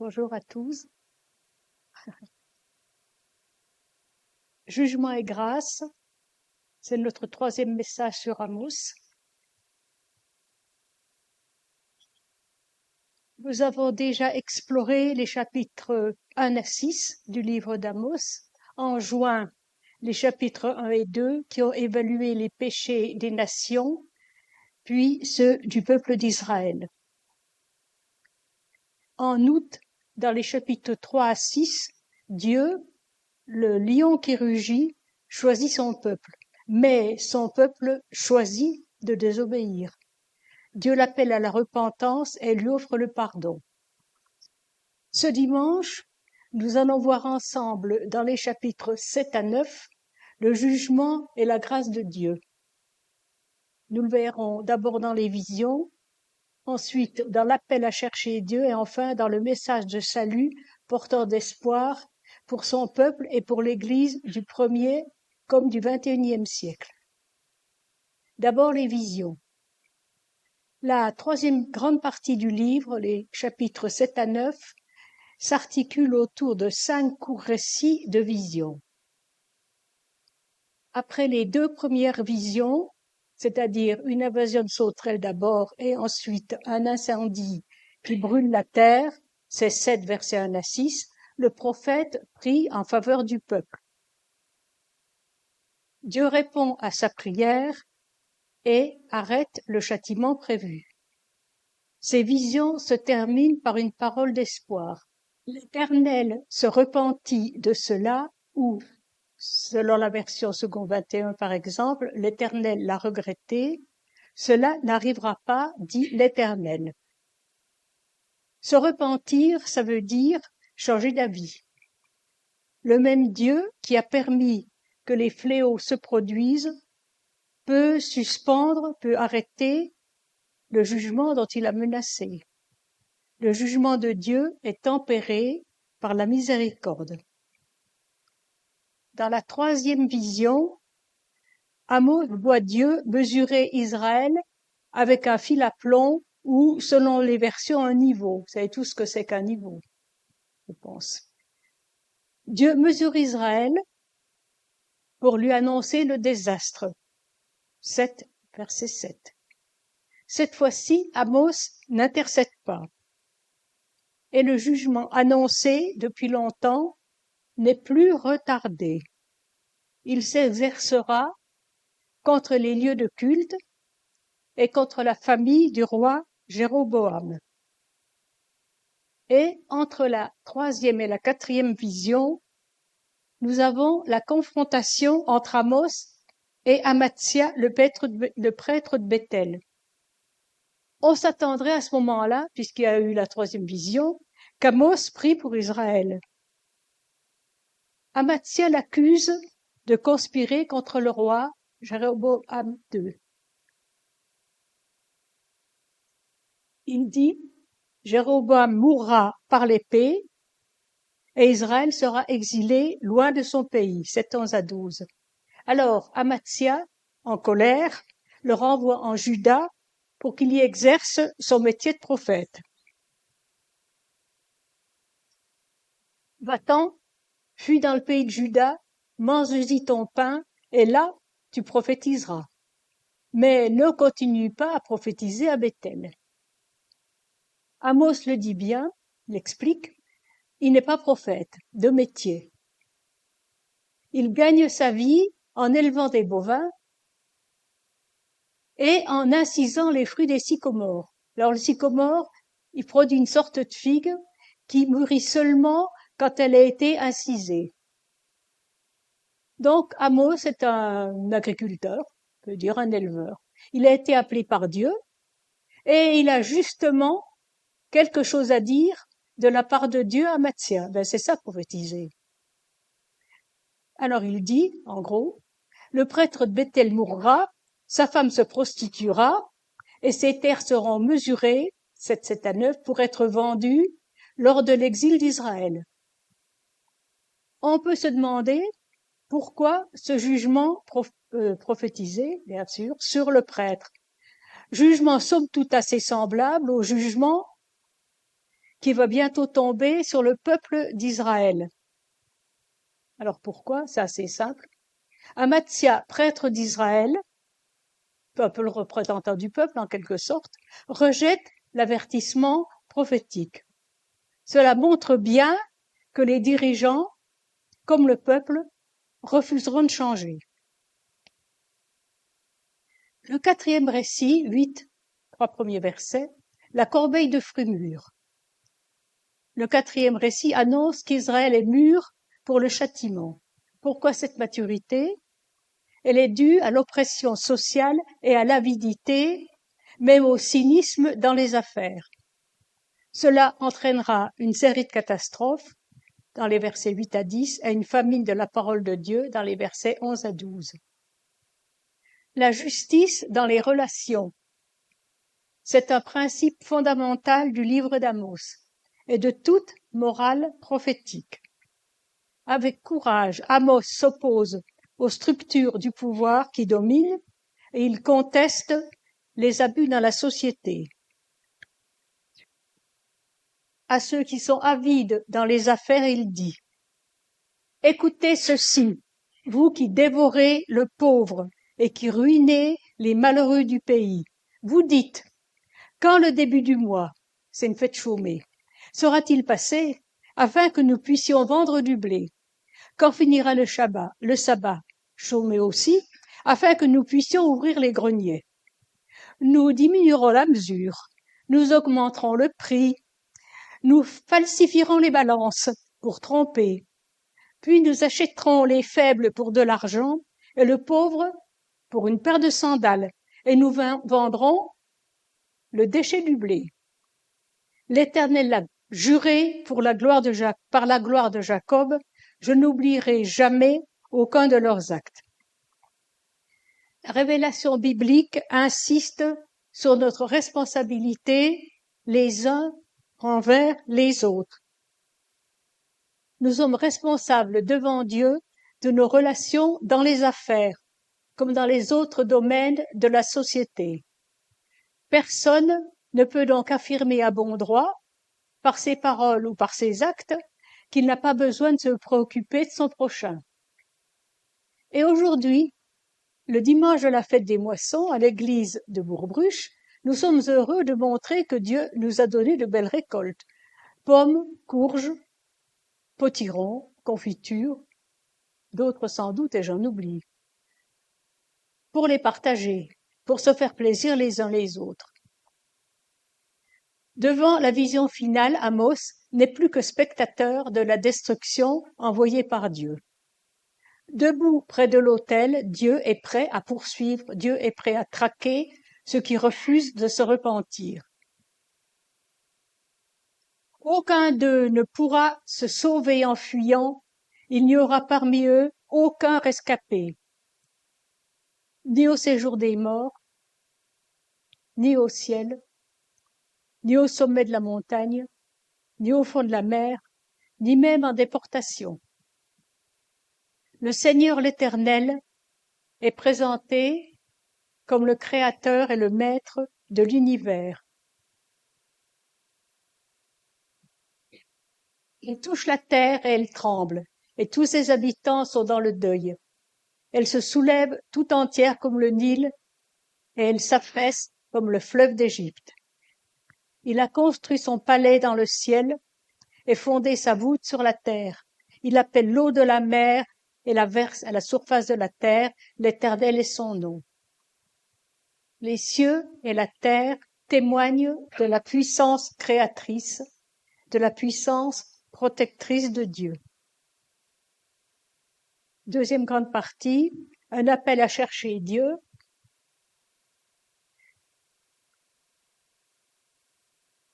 Bonjour à tous. Jugement et grâce, c'est notre troisième message sur Amos. Nous avons déjà exploré les chapitres 1 à 6 du livre d'Amos. En juin, les chapitres 1 et 2 qui ont évalué les péchés des nations, puis ceux du peuple d'Israël. En août, dans les chapitres 3 à 6, Dieu, le lion qui rugit, choisit son peuple, mais son peuple choisit de désobéir. Dieu l'appelle à la repentance et lui offre le pardon. Ce dimanche, nous allons voir ensemble dans les chapitres 7 à 9 le jugement et la grâce de Dieu. Nous le verrons d'abord dans les visions, ensuite dans l'appel à chercher Dieu et enfin dans le message de salut porteur d'espoir pour son peuple et pour l'Église du 1er comme du 21e siècle. D'abord les visions. La troisième grande partie du livre, les chapitres 7 à 9, s'articule autour de 5 courts récits de visions. Après les 2 premières visions, c'est-à-dire une invasion de sauterelles d'abord et ensuite un incendie qui brûle la terre, c'est 7 versets 1 à 6, le prophète prie en faveur du peuple. Dieu répond à sa prière et arrête le châtiment prévu. Ces visions se terminent par une parole d'espoir. L'Éternel se repentit de cela, ou, selon la version second 21 par exemple, l'Éternel l'a regretté. Cela n'arrivera pas, dit l'Éternel. Se repentir, ça veut dire changer d'avis. Le même Dieu qui a permis que les fléaux se produisent peut suspendre, peut arrêter le jugement dont il a menacé. Le jugement de Dieu est tempéré par la miséricorde. Dans la troisième vision, Amos voit Dieu mesurer Israël avec un fil à plomb ou, selon les versions, un niveau. Vous savez tout ce que c'est qu'un niveau, je pense. Dieu mesure Israël pour lui annoncer le désastre. 7, verset 7. Cette fois-ci, Amos n'intercède pas. Et le jugement annoncé depuis longtemps n'est plus retardé. Il s'exercera contre les lieux de culte et contre la famille du roi Jéroboam. Et entre la troisième et la quatrième vision, nous avons la confrontation entre Amos et Amatsia, le prêtre de Béthel. On s'attendrait à ce moment-là, puisqu'il y a eu la troisième vision, qu'Amos prie pour Israël. Amatsia l'accuse de conspirer contre le roi Jéroboam II. Il dit, Jéroboam mourra par l'épée et Israël sera exilé loin de son pays, 7 ans à 12. Alors Amatsia, en colère, le renvoie en Juda pour qu'il y exerce son métier de prophète. Va-t'en, fuis dans le pays de Juda, mange-y ton pain, et là tu prophétiseras. Mais ne continue pas à prophétiser à Béthel. Amos le dit bien, l'explique, il n'est pas prophète, de métier. Il gagne sa vie en élevant des bovins et en incisant les fruits des sycomores. Alors le sycomore, il produit une sorte de figue qui mûrit seulement quand elle a été incisée. Donc Amos est un agriculteur, on peut dire un éleveur. Il a été appelé par Dieu et il a justement quelque chose à dire de la part de Dieu à Amatsia. C'est ça prophétiser. Alors il dit, en gros, le prêtre de Béthel mourra, sa femme se prostituera, et ses terres seront mesurées, 7 à 9, pour être vendues lors de l'exil d'Israël. On peut se demander pourquoi ce jugement prophétisé, bien sûr, sur le prêtre. Jugement somme toute assez semblable au jugement qui va bientôt tomber sur le peuple d'Israël. Alors pourquoi? C'est assez simple. Amathia, prêtre d'Israël, peuple représentant du peuple en quelque sorte, rejette l'avertissement prophétique. Cela montre bien que les dirigeants, comme le peuple, refuseront de changer. Le 4e récit, 3 premiers versets, la corbeille de fruits mûrs. Le 4e récit annonce qu'Israël est mûr pour le châtiment. Pourquoi cette maturité? Elle est due à l'oppression sociale et à l'avidité, même au cynisme dans les affaires. Cela entraînera une série de catastrophes dans les versets 8 à 10 et une famine de la parole de Dieu dans les versets 11 à 12. La justice dans les relations. C'est un principe fondamental du livre d'Amos et de toute morale prophétique. Avec courage, Amos s'oppose aux structures du pouvoir qui dominent et il conteste les abus dans la société. À ceux qui sont avides dans les affaires, il dit « Écoutez ceci, vous qui dévorez le pauvre et qui ruinez les malheureux du pays. Vous dites, quand le début du mois, c'est une fête chômée, sera-t-il passé afin que nous puissions vendre du blé? Quand finira le sabbat, chômé aussi, afin que nous puissions ouvrir les greniers? Nous diminuerons la mesure, nous augmenterons le prix, nous falsifierons les balances pour tromper, puis nous achèterons les faibles pour de l'argent et le pauvre pour une paire de sandales, et nous vendrons le déchet du blé. L'Éternel l'a juré par la gloire de Jacob, je n'oublierai jamais aucun de leurs actes. La révélation biblique insiste sur notre responsabilité les uns envers les autres. Nous sommes responsables devant Dieu de nos relations dans les affaires, comme dans les autres domaines de la société. Personne ne peut donc affirmer à bon droit, par ses paroles ou par ses actes, qu'il n'a pas besoin de se préoccuper de son prochain. Et aujourd'hui, le dimanche de la fête des moissons, à l'église de Bourbruche, nous sommes heureux de montrer que Dieu nous a donné de belles récoltes. Pommes, courges, potirons, confitures, d'autres sans doute et j'en oublie. Pour les partager, pour se faire plaisir les uns les autres. Devant la vision finale, Amos n'est plus que spectateur de la destruction envoyée par Dieu. Debout près de l'autel, Dieu est prêt à poursuivre, Dieu est prêt à traquer ceux qui refusent de se repentir. Aucun d'eux ne pourra se sauver en fuyant, il n'y aura parmi eux aucun rescapé, ni au séjour des morts, ni au ciel, ni au sommet de la montagne, ni au fond de la mer, ni même en déportation. Le Seigneur l'Éternel est présenté comme le Créateur et le Maître de l'univers. Il touche la terre et elle tremble, et tous ses habitants sont dans le deuil. Elle se soulève tout entière comme le Nil, et elle s'affaisse comme le fleuve d'Égypte. Il a construit son palais dans le ciel et fondé sa voûte sur la terre. Il appelle l'eau de la mer et la verse à la surface de la terre, l'Éternel est son nom. Les cieux et la terre témoignent de la puissance créatrice, de la puissance protectrice de Dieu. Deuxième grande partie, un appel à chercher Dieu.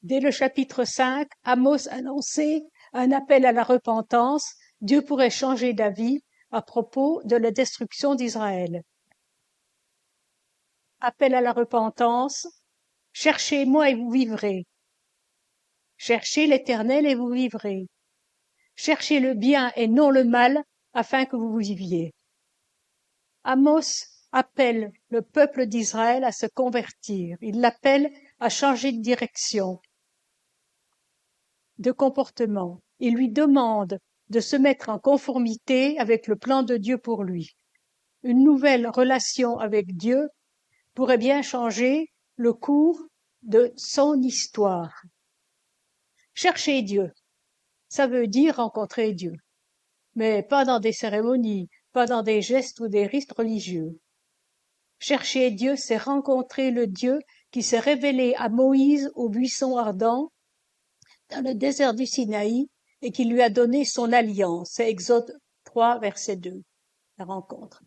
Dès le chapitre 5, Amos annonçait un appel à la repentance. Dieu pourrait changer d'avis à propos de la destruction d'Israël. Appel à la repentance. Cherchez-moi et vous vivrez. Cherchez l'Éternel et vous vivrez. Cherchez le bien et non le mal afin que vous viviez. Amos appelle le peuple d'Israël à se convertir. Il l'appelle à changer de direction. de comportement. Il lui demande de se mettre en conformité avec le plan de Dieu pour lui. Une nouvelle relation avec Dieu pourrait bien changer le cours de son histoire. Chercher Dieu, ça veut dire rencontrer Dieu, mais pas dans des cérémonies, pas dans des gestes ou des rites religieux. Chercher Dieu, c'est rencontrer le Dieu qui s'est révélé à Moïse au buisson ardent dans le désert du Sinaï et qui lui a donné son alliance. C'est Exode 3, verset 2, la rencontre.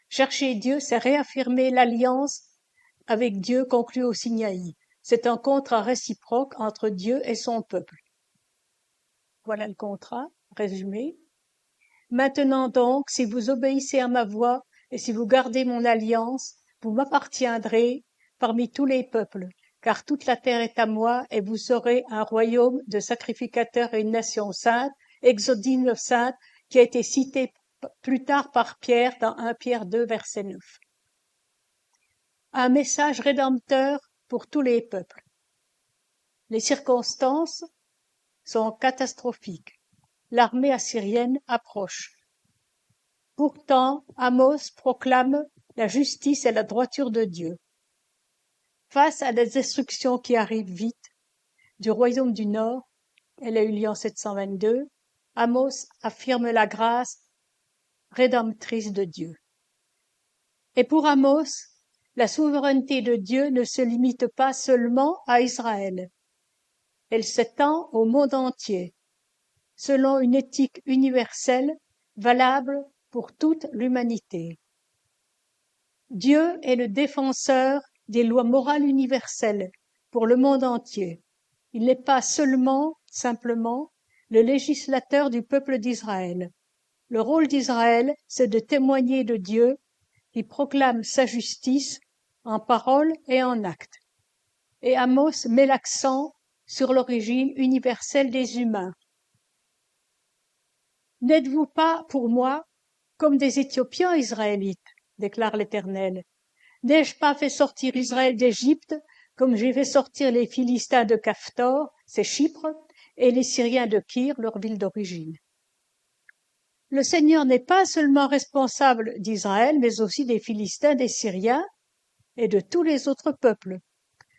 Chercher Dieu, c'est réaffirmer l'alliance avec Dieu conclue au Sinaï. C'est un contrat réciproque entre Dieu et son peuple. Voilà le contrat, résumé. Maintenant donc, si vous obéissez à ma voix et si vous gardez mon alliance, vous m'appartiendrez parmi tous les peuples, car toute la terre est à moi, et vous serez un royaume de sacrificateurs et une nation sainte. Exode 19, qui a été cité plus tard par Pierre dans 1 Pierre 2, verset 9. Un message rédempteur pour tous les peuples. Les circonstances sont catastrophiques. L'armée assyrienne approche. Pourtant, Amos proclame la justice et la droiture de Dieu. Face à la destruction qui arrive vite du royaume du Nord, elle a eu lieu en 722, Amos affirme la grâce rédemptrice de Dieu. Et pour Amos, la souveraineté de Dieu ne se limite pas seulement à Israël. Elle s'étend au monde entier, selon une éthique universelle valable pour toute l'humanité. Dieu est le défenseur des lois morales universelles pour le monde entier. Il n'est pas simplement, le législateur du peuple d'Israël. Le rôle d'Israël, c'est de témoigner de Dieu qui proclame sa justice en parole et en acte. Et Amos met l'accent sur l'origine universelle des humains. N'êtes-vous pas, pour moi, comme des Éthiopiens israélites, déclare l'Éternel. N'ai-je pas fait sortir Israël d'Égypte, comme j'ai fait sortir les Philistins de Caphtor, c'est Chypre, et les Syriens de Kyr, leur ville d'origine. Le Seigneur n'est pas seulement responsable d'Israël, mais aussi des Philistins, des Syriens et de tous les autres peuples.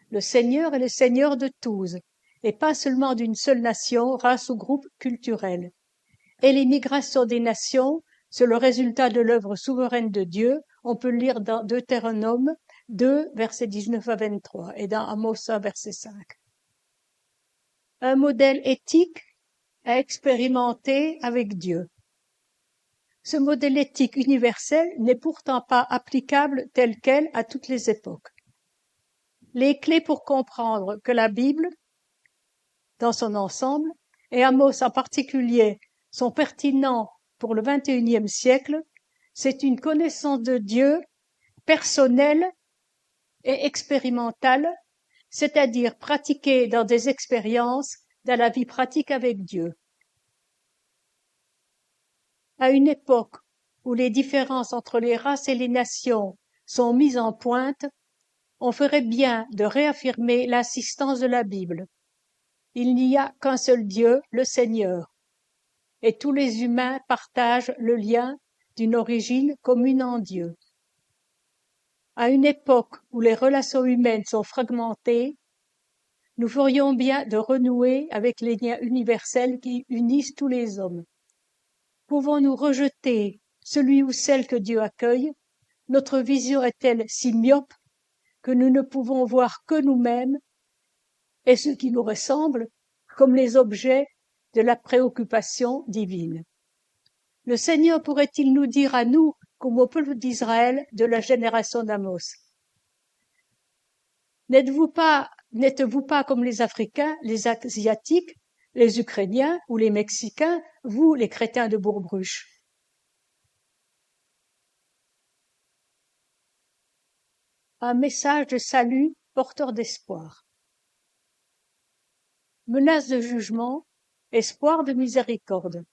Le Seigneur est le Seigneur de tous, et pas seulement d'une seule nation, race ou groupe culturel. Et les migrations des nations, c'est le résultat de l'œuvre souveraine de Dieu. On peut le lire dans Deutéronome 2, versets 19 à 23, et dans Amos 1, verset 5. Un modèle éthique à expérimenter avec Dieu. Ce modèle éthique universel n'est pourtant pas applicable tel quel à toutes les époques. Les clés pour comprendre que la Bible, dans son ensemble, et Amos en particulier, sont pertinents pour le XXIe siècle, c'est une connaissance de Dieu personnelle et expérimentale, c'est-à-dire pratiquée dans des expériences, dans la vie pratique avec Dieu. À une époque où les différences entre les races et les nations sont mises en pointe, on ferait bien de réaffirmer l'insistance de la Bible. Il n'y a qu'un seul Dieu, le Seigneur, et tous les humains partagent le lien d'une origine commune en Dieu. À une époque où les relations humaines sont fragmentées, nous ferions bien de renouer avec les liens universels qui unissent tous les hommes. Pouvons-nous rejeter celui ou celle que Dieu accueille? Notre vision est-elle si myope que nous ne pouvons voir que nous-mêmes et ceux qui nous ressemblent comme les objets de la préoccupation divine? Le Seigneur pourrait-il nous dire à nous, comme au peuple d'Israël de la génération d'Amos: n'êtes-vous pas comme les Africains, les Asiatiques, les Ukrainiens ou les Mexicains, vous, les chrétiens de Bourg-Bruche? Un message de salut porteur d'espoir. Menace de jugement, espoir de miséricorde.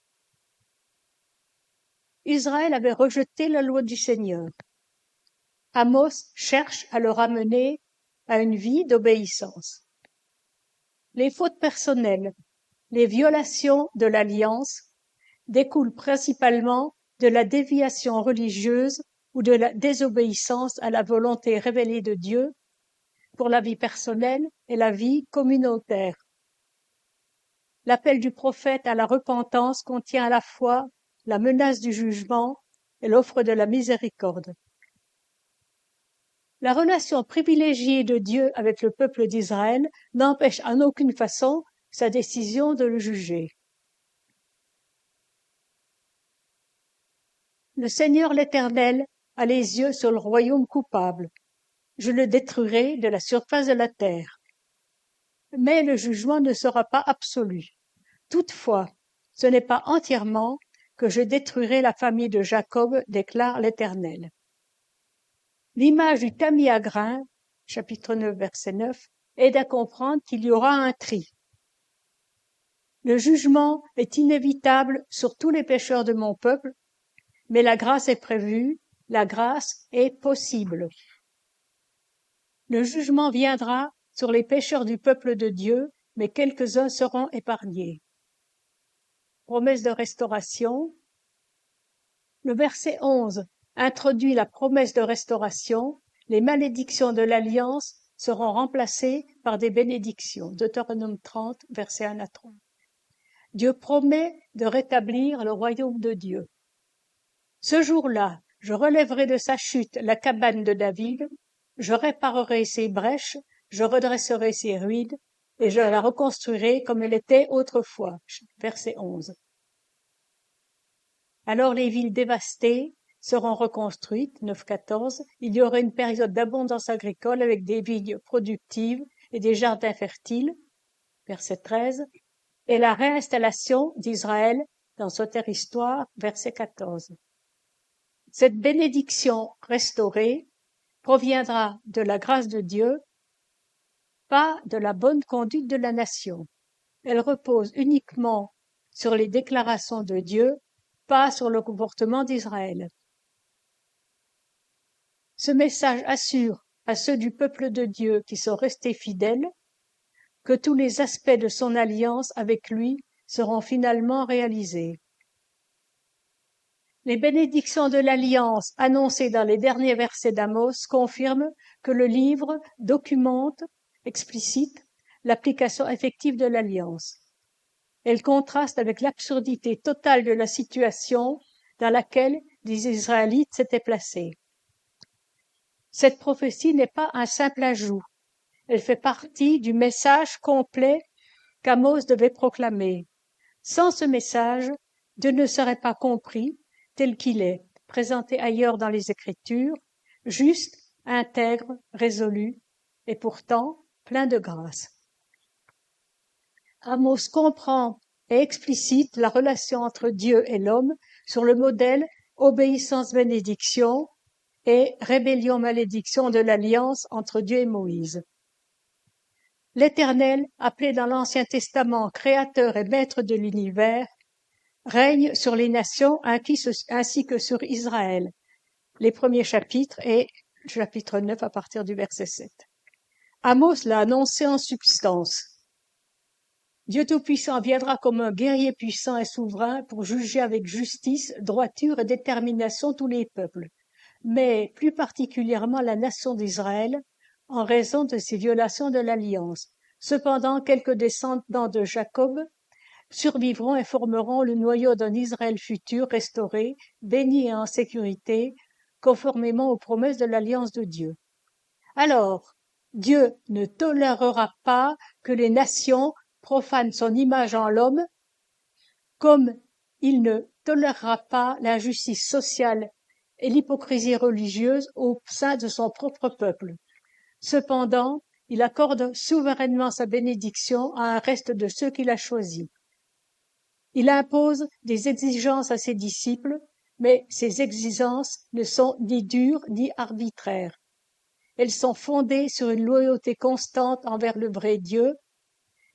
Israël avait rejeté la loi du Seigneur. Amos cherche à le ramener à une vie d'obéissance. Les fautes personnelles. Les violations de l'alliance découlent principalement de la déviation religieuse ou de la désobéissance à la volonté révélée de Dieu pour la vie personnelle et la vie communautaire. L'appel du prophète à la repentance contient à la fois la menace du jugement et l'offre de la miséricorde. La relation privilégiée de Dieu avec le peuple d'Israël n'empêche en aucune façon sa décision de le juger. Le Seigneur l'Éternel a les yeux sur le royaume coupable. Je le détruirai de la surface de la terre. Mais le jugement ne sera pas absolu. Toutefois, ce n'est pas entièrement que je détruirai la famille de Jacob, déclare l'Éternel. L'image du tamis à grains, chapitre 9, verset 9, aide à comprendre qu'il y aura un tri. Le jugement est inévitable sur tous les pécheurs de mon peuple, mais la grâce est prévue, la grâce est possible. Le jugement viendra sur les pécheurs du peuple de Dieu, mais quelques-uns seront épargnés. Promesse de restauration. Le verset 11 introduit la promesse de restauration. Les malédictions de l'alliance seront remplacées par des bénédictions. Deutéronome 30, versets 1 à 3. Dieu promet de rétablir le royaume de Dieu. Ce jour-là, je relèverai de sa chute la cabane de David, je réparerai ses brèches, je redresserai ses ruines, et je la reconstruirai comme elle était autrefois. Verset 11. Alors les villes dévastées seront reconstruites. 9-14. Il y aura une période d'abondance agricole avec des vignes productives et des jardins fertiles. Verset 13. Et la réinstallation d'Israël dans sa terre histoire. Verset 14. Cette bénédiction restaurée proviendra de la grâce de Dieu, pas de la bonne conduite de la nation. Elle repose uniquement sur les déclarations de Dieu, pas sur le comportement d'Israël. Ce message assure à ceux du peuple de Dieu qui sont restés fidèles que tous les aspects de son alliance avec lui seront finalement réalisés. Les bénédictions de l'alliance annoncées dans les derniers versets d'Amos confirment que le livre documente, explicite, l'application effective de l'alliance. Elle contraste avec l'absurdité totale de la situation dans laquelle les Israélites s'étaient placés. Cette prophétie n'est pas un simple ajout. Elle fait partie du message complet qu'Amos devait proclamer. Sans ce message, Dieu ne serait pas compris tel qu'il est, présenté ailleurs dans les Écritures, juste, intègre, résolu, et pourtant plein de grâce. Amos comprend et explicite la relation entre Dieu et l'homme sur le modèle obéissance-bénédiction et rébellion-malédiction de l'alliance entre Dieu et Moïse. L'Éternel, appelé dans l'Ancien Testament créateur et maître de l'univers, règne sur les nations ainsi que sur Israël. Les premiers chapitres et chapitre 9 à partir du verset 7. Amos l'a annoncé en substance. Dieu Tout-Puissant viendra comme un guerrier puissant et souverain pour juger avec justice, droiture et détermination tous les peuples, mais plus particulièrement la nation d'Israël, en raison de ses violations de l'alliance. Cependant, quelques descendants de Jacob survivront et formeront le noyau d'un Israël futur restauré, béni et en sécurité, conformément aux promesses de l'alliance de Dieu. Alors, Dieu ne tolérera pas que les nations profanent son image en l'homme, comme il ne tolérera pas l'injustice sociale et l'hypocrisie religieuse au sein de son propre peuple. Cependant, il accorde souverainement sa bénédiction à un reste de ceux qu'il a choisis. Il impose des exigences à ses disciples, mais ces exigences ne sont ni dures ni arbitraires. Elles sont fondées sur une loyauté constante envers le vrai Dieu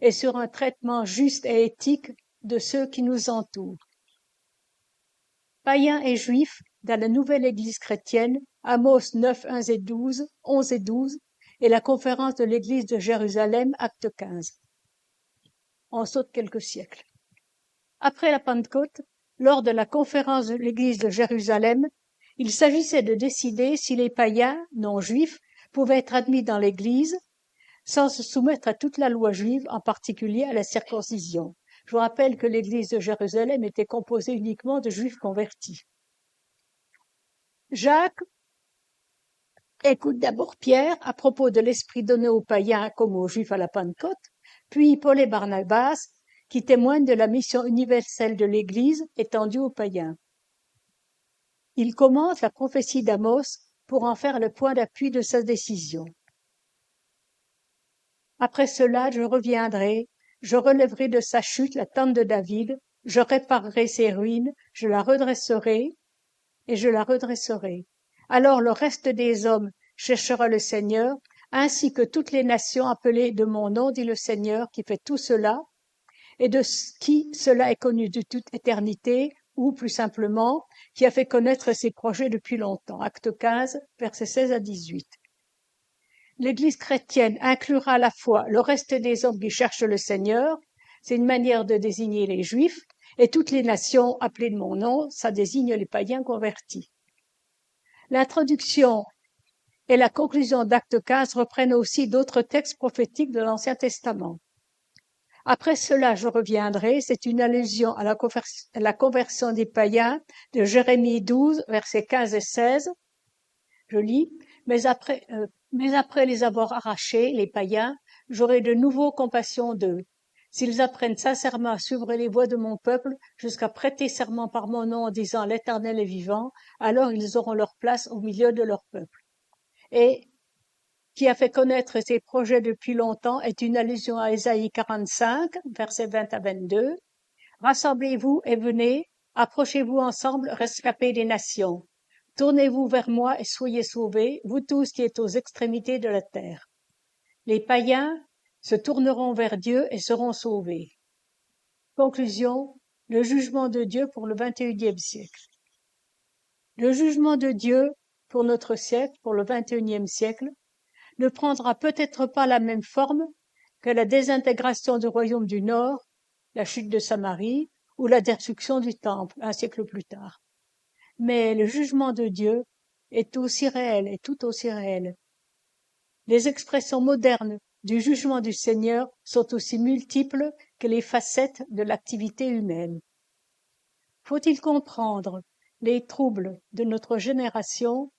et sur un traitement juste et éthique de ceux qui nous entourent. Païens et juifs, dans la nouvelle Église chrétienne, Amos 9, 11 et 12, et la conférence de l'Église de Jérusalem, acte 15. on saute quelques siècles. Après la Pentecôte, lors de la conférence de l'Église de Jérusalem, il s'agissait de décider si les païens non juifs pouvaient être admis dans l'Église sans se soumettre à toute la loi juive, en particulier à la circoncision. Je vous rappelle que l'Église de Jérusalem était composée uniquement de juifs convertis. Jacques écoute d'abord Pierre à propos de l'esprit donné aux païens comme aux juifs à la Pentecôte, puis Paul et Barnabas qui témoignent de la mission universelle de l'Église étendue aux païens. Il commente la prophétie d'Amos pour en faire le point d'appui de sa décision. Après cela, je reviendrai, je relèverai de sa chute la tente de David, je réparerai ses ruines, je la redresserai, et je la redresserai. Alors le reste des hommes cherchera le Seigneur, ainsi que toutes les nations appelées de mon nom, dit le Seigneur, qui fait tout cela, et de qui cela est connu de toute éternité, ou plus simplement, qui a fait connaître ses projets depuis longtemps. Acte 15, versets 16 à 18. L'Église chrétienne inclura à la fois le reste des hommes qui cherchent le Seigneur, c'est une manière de désigner les Juifs, et toutes les nations appelées de mon nom, ça désigne les païens convertis. L'introduction et la conclusion d'Acte 15 reprennent aussi d'autres textes prophétiques de l'Ancien Testament. Après cela, je reviendrai, c'est une allusion à la conversion des païens de Jérémie 12, versets 15 et 16. Je lis, mais après les avoir arrachés, les païens, j'aurai de nouveau compassion d'eux. S'ils apprennent sincèrement à suivre les voies de mon peuple, jusqu'à prêter serment par mon nom en disant l'Éternel est vivant, alors ils auront leur place au milieu de leur peuple. Et qui a fait connaître ses projets depuis longtemps est une allusion à Ésaïe 45, versets 20 à 22. Rassemblez-vous et venez, approchez-vous ensemble, rescapés des nations. Tournez-vous vers moi et soyez sauvés, vous tous qui êtes aux extrémités de la terre. Les païens se tourneront vers Dieu et seront sauvés. Conclusion, le jugement de Dieu pour le XXIe siècle. Le jugement de Dieu pour notre siècle, pour le XXIe siècle, ne prendra peut-être pas la même forme que la désintégration du royaume du Nord, la chute de Samarie ou la destruction du temple un siècle plus tard. Mais le jugement de Dieu est aussi réel et tout aussi réel. Les expressions modernes du jugement du Seigneur sont aussi multiples que les facettes de l'activité humaine. Faut-il comprendre les troubles de notre génération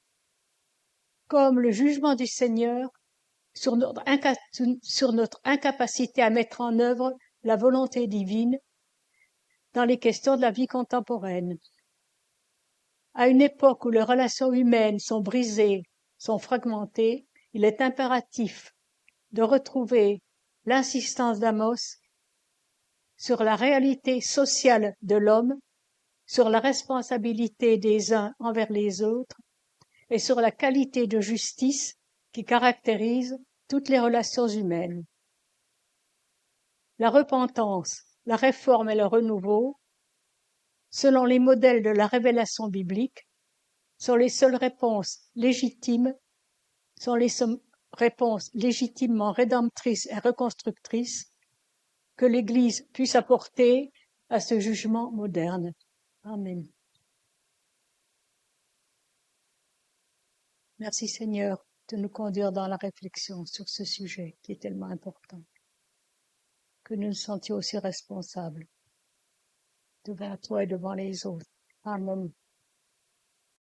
comme le jugement du Seigneur sur notre incapacité à mettre en œuvre la volonté divine dans les questions de la vie contemporaine? À une époque où les relations humaines sont brisées, sont fragmentées, il est impératif de retrouver l'insistance d'Amos sur la réalité sociale de l'homme, sur la responsabilité des uns envers les autres et sur la qualité de justice qui caractérise toutes les relations humaines. La repentance, la réforme et le renouveau, selon les modèles de la révélation biblique, sont les seules réponses légitimes, sont les réponses légitimement rédemptrices et reconstructrices que l'Église puisse apporter à ce jugement moderne. Amen. Merci Seigneur de nous conduire dans la réflexion sur ce sujet qui est tellement important, que nous nous sentions aussi responsables devant toi et devant les autres. Amen.